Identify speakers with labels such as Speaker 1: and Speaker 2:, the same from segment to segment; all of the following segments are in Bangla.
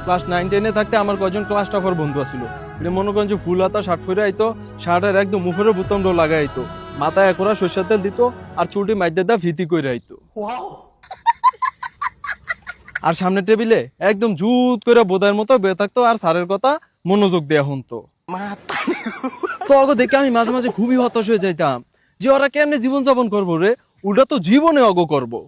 Speaker 1: ক্লাস 9-10 থাকতে আমার কয়জন ক্লাস টপার বন্ধু আছিল। এটা মনে করেন যে ফুল হাতা শার্ট পরে আইতো, শার্টের একদম মুখের বুতামটা লাগাই আইতো, মাথায় একরা সরষের তেল দিত আর চুলটি মাইদের দা ফিতি করে আইতো। আর সামনের টেবিলে একদম জুত করে বোধার মতো বেয়ে থাকতো আর স্যারের কথা মনোযোগ দেয়া হতো। তো অগো দেখে আমি মাঝে মাঝে খুবই হতাশ হয়ে যাইতাম যে ওরা কেমনে জীবন যাপন করবো রে, ওটা তো জীবনে অগো করবো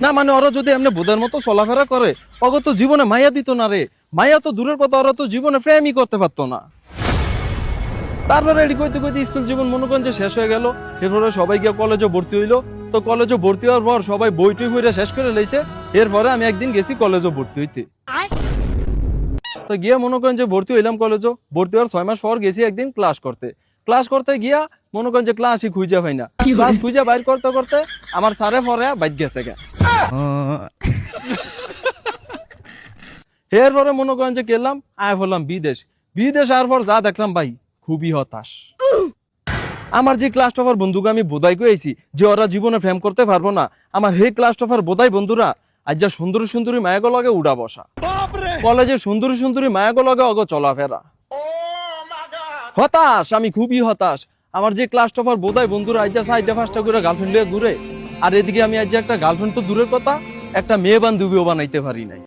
Speaker 1: না, মানে ওরা যদি এমনি বোধার মতো চলাফেরা করে অগো তো জীবনে মায়া দিত না রে, মায়া তো দূরের কথা, ওরা তো জীবনে প্রেমই করতে পারতো না। তারপরে এটি কইতে কইতে স্কুল জীবন মনে করেন যে শেষ হয়ে গেল। এরপরে সবাই গিয়ে কলেজে ভর্তি হইলো। তো কলেজে ভর্তি হওয়ার পর সবাই বইটই বইটা শেষ করে লইছে। এরপরে আমি একদিন গেছি কলেজে ভর্তি হইতে। তো গিয়ে মনে করেন যে ভর্তি হইলাম কলেজে। ভর্তি হওয়ার 6 মাস পর গেছি একদিন ক্লাস করতে গিয়া মনে করেন যে ক্লাসই খুঁজে পাই না। ক্লাস খুঁজে বাইর করতে করতে আমার স্যারে পরে বাইক গেছে গা। এরপরে মনে করেন যে গেলাম আয় বললাম বিদেশ আসার পর যা দেখলাম ভাই খুবই হতাশ। আমার যে ক্লাস টপার বন্ধুকে আমি বোধাই কইছি যে ওরা জীবনে প্রেম করতে পারবো না, আমার হে ক্লাস টপার বোধাই বন্ধুরা আজ যা সুন্দরী সুন্দরী মায়াগো লগে উড়া বসা, কলেজে সুন্দরী সুন্দরী মায়াগো লগে অগো চলাফেরা। হতাশ, আমি খুবই হতাশ। আমার যে ক্লাস টপার বোধাই বন্ধুরা আজ যা 4টা-5টা করে গার্লফ্রেন্ড লিয়ে ঘুরে, আর এদিকে আমি আজ যে একটা গার্লফ্রেন্ড তো দূরের কথা, একটা মেয়ে বান্ধবীও বানাইতে পারি নাই।